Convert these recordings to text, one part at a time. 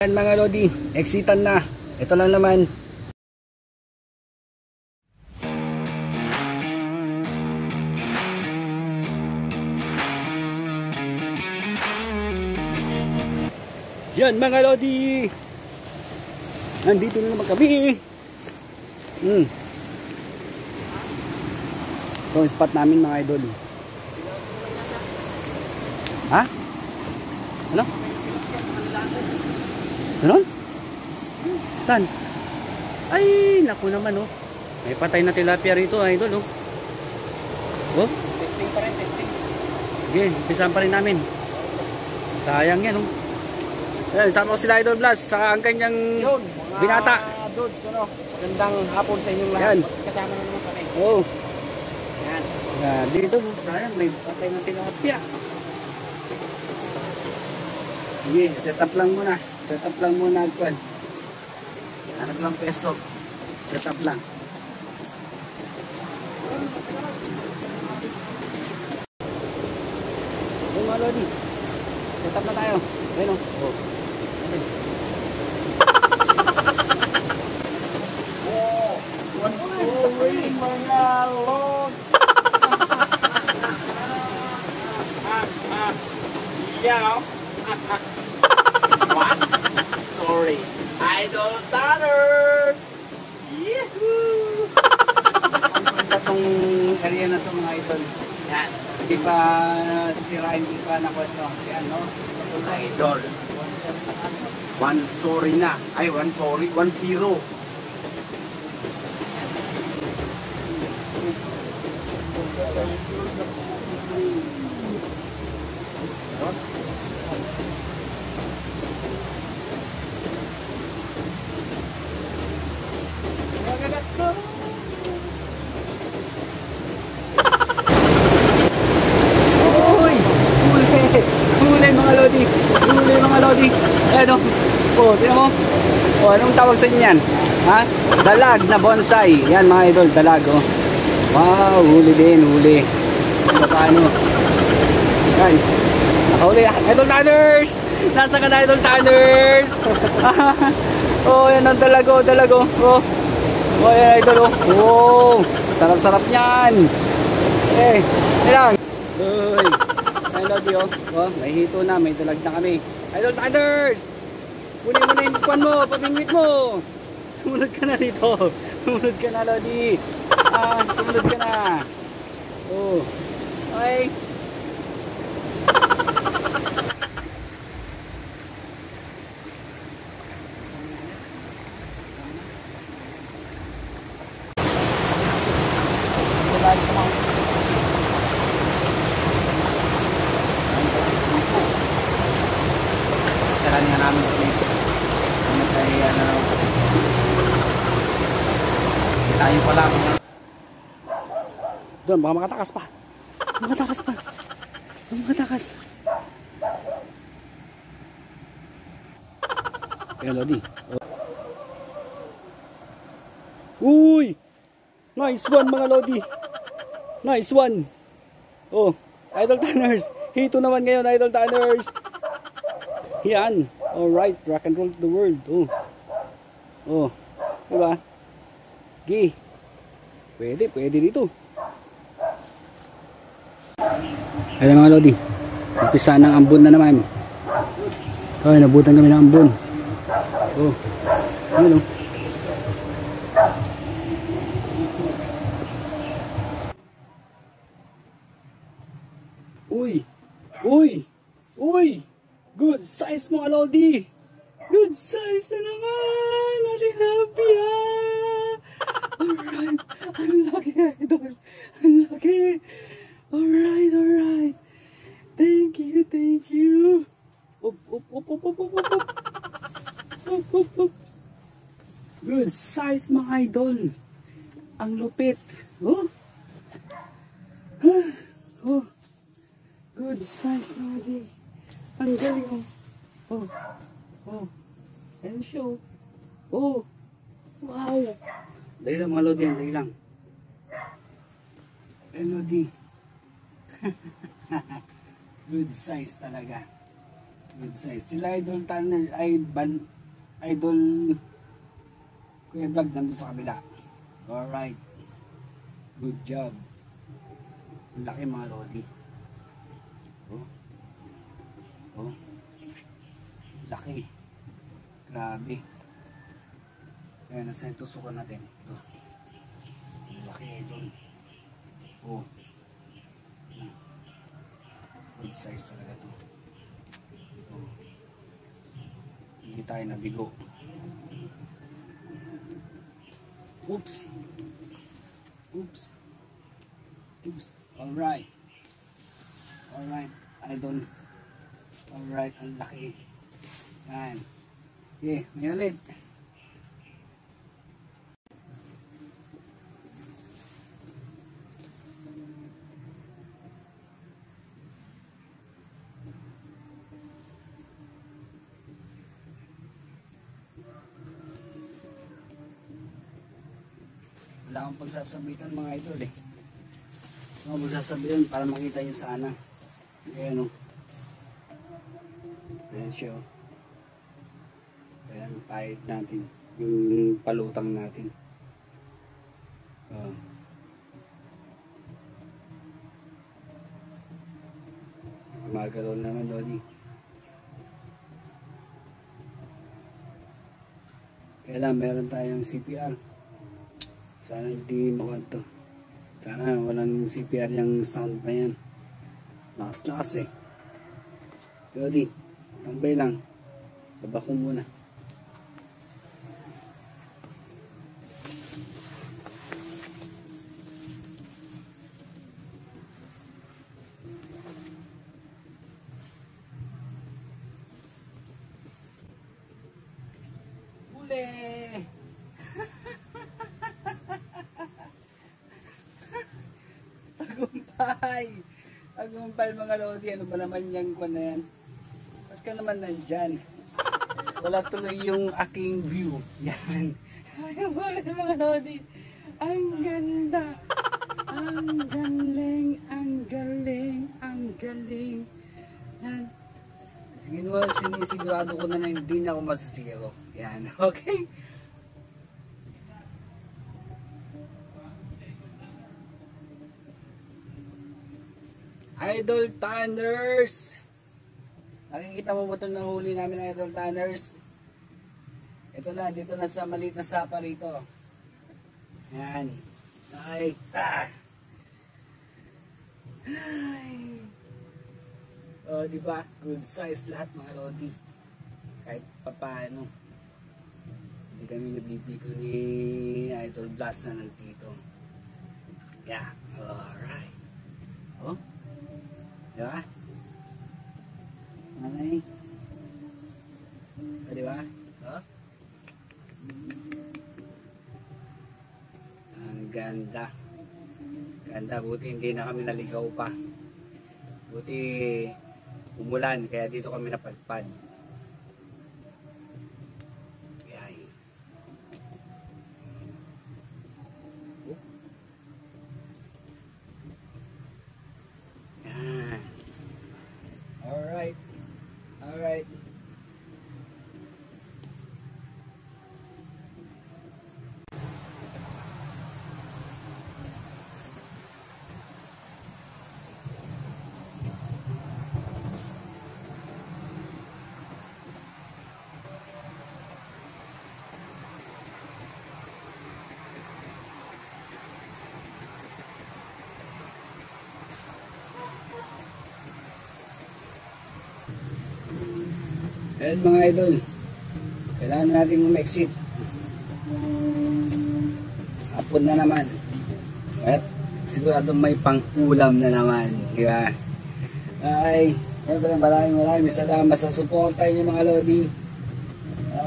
Yan mga Lodi, exitan na. Ito lang naman. Yan mga Lodi. Nandito na naman kami. Ito ang spot namin mga idol. Ha? Ano? Ganon? Saan? Ay, naku naman oh. May patay na tilapia rito idol oh. Oh? Testing pa rin, testing. Sige, umpisahan pa rin namin. Sayang yan oh. Ayan, sama ko sila Idol Blas saka ang kanyang yun, binata. Dudes, ano? Magandang hapon sa inyong lahat. Yan. Kasama na naman kami. Oh. Yan. Yan, dito sayang may patay na tilapia. Sige, set up lang muna. Set up lang muna agad. Hanap lang pesto. Set up lang. Oh, mga Lodi. Set up na tayo. Ayun o. Oh. Sorry, mga lord. Yeah. What? Sorry. Idol Tanner. Yehoo! Itong area na ito mga idol. Yan. Hindi pa sisirain, hindi pa nakwento. Yan no? Idol. One sorry na. Ay, one sorry. 1-0. Huli mga Lodi. Huli mga Lodi. Ayan o. Oh, tingnan mo. Oh, anong tawag sa inyo yan? Ha? Dalag na bonsai. Yan mga idol, dalag oh. Wow, huli din, huli. Paano? Yan. Nakahuli. Idol Tanners! Nasa ka na Idol Tanners? Oh, yan ang dalago, dalago. Oh. Oh, yan idol oh. Oh, sarap-sarap niyan. Eh, ilang. Uy. Lodi oh. Oh, may hito na, may dalag na kami. Idol Tanners! Kunin mo na yung buwan mo, pamingwit mo. Sumunod ka na rito. Sumunod ka na Lodi. Sumunod ka na. Oh. Okay. Nga namin tayo pala doon, baka makatakas pa. Makatakas pa. Makatakas. Kaya Lodi. Uy! Nice one mga Lodi. Nice one. Oh, Idol Tanners. Hito naman ngayon Idol Tanners. Yan. Alright, rock and roll to the world. Oh. Oh. Diba? Gi. Pwede, pwede dito. Ayan mga Lodi. Umpisa ng ambon na naman. Ay, nabutan kami ng ambon. Oh. Yun oh. Uy. Uy. Uy. Good size mga Lodi. Good size na naman. Tilapia. Alright. Ang laki idol. Ang laki. Alright, alright. Thank you, thank you. Up, up, up, up, up, up, up, up. Up, up, up. Good size mga idol. Ang lupit. Oh. Oh. Good size Lodi. Ang galing oh. Oh. Oh. And show. Oh. Wow. Dali lang mga Lodi yan. Dali lang. Lodi. Good size talaga. Good size. Sila Idol Tanner, Idol Kuya Vlog nandun sa kabila. Alright. Good job. Ang laki mga lodi. Oh. Oh. Laki. Grabe. Ayan, nasa yung tusukan natin. Ito. Ang laki Idol. Oh. Good size talaga to. Oh. Hindi tayo nabigo. Oops. Oops. Oops. Alright. Alright. Idol. Alright. Ang laki. Yan. Okay. May ulit. Wala akong pagsasabitan mga idol eh. Wala akong pagsasabitan para makita nyo sana. Ayan o. Ayan siya o. Ayan, pahit natin. Yung palutang natin. Magalaw naman Lodi. Kailan meron tayong CPR. Sana hindi makanto. Sana walang CPR yung sound na yan. Lakas-lakas eh. Lodi, tambay lang. Baba ko muna. Ule! Tagumpay! Tagumpay mga lodi. Ano ba naman yung kwan na yan? Ba't ka naman nandyan? Wala tuloy yung aking view. Yan. Ayun mga lodi. Ang ganda. Ang galing. Ang galing. Ang galing. Yan. Sinisigurado ko na hindi na ako masasiro. Yan. Okay? Idol Tanners! Nakikita mo ba ito na huli namin Idol Tanners? Ito na, dito na sa maliit na sapa rito. Yan. Ay, ah. Ay. Oh, diba? Good size lahat mga lodi. Kahit papaano. Hindi kami nabibigo ni Idol Blast na nandito. Yeah. Alright. Oh. Diba? Okay. O, diba? Oh. Ang ganda. Ganda. Buti hindi na kami naligaw pa. Buti umulan. Kaya dito kami napadpad. Yay. Oh. Yan. Alright. Alright. Ayan mga idol, kailangan natin umexit. Hapon na naman. At sigurado may pang-ulam na naman. Diba? Ay, maraming salamat sa suporta niyo mga lodi.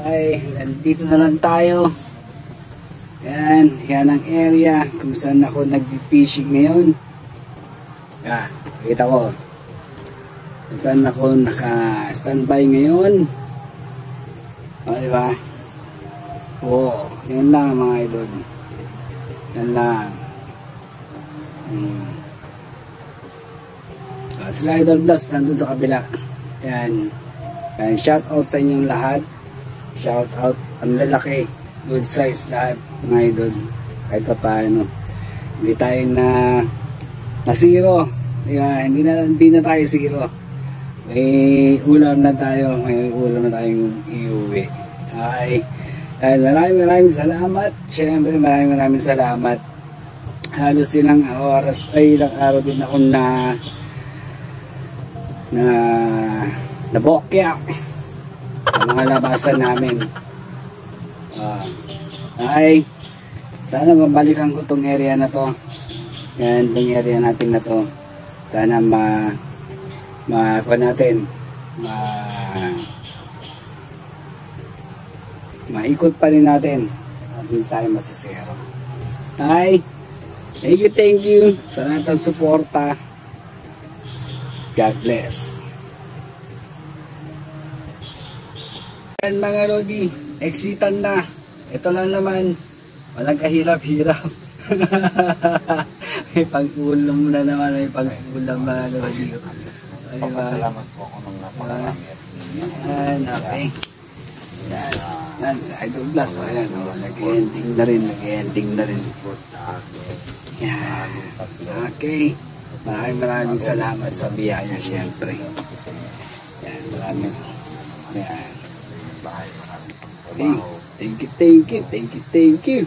Ay, nandito na lang tayo. Yan, yan ang area kung saan ako nag-fishing ngayon. Yan, kita ko. Saan ako naka-standby ngayon. O, diba? Oo, yan lang mga idol. Yan lang. Sila Idol Blast nandun sa kabila. Yan. And shout out sa inyong lahat. Shout out. Ang lalaki. Good size lahat mga idol. Kahit pa paano. Hindi tayo na zero. Hindi na tayo zero. May ulam na tayo. May ulam na tayong iuwi. Okay. And maraming salamat. Siyempre maraming salamat. Halos ilang oras ay ilang araw din ako nabokya sa mga labasan namin. Ay sana mabalikan ko tong area na to. Yan, tong area natin na to. Sana maikot pa rin natin. Hindi tayo masisero. Ay, thank you sa lahat ng suporta. God bless. Yan mga Lodi, exitan na. Ito na naman, walang kahirap-hirap. May pag-ulam na naman, may pag-ulam mga Lodi. Papasalamat po ako ng napakarami. Yan, okay. Yan, sa Idol Blast. So, ayan, nag-ending na rin. Yan, okay. Maraming salamat sa biyaya, syempre. Yan, maraming. Yan. Thank you.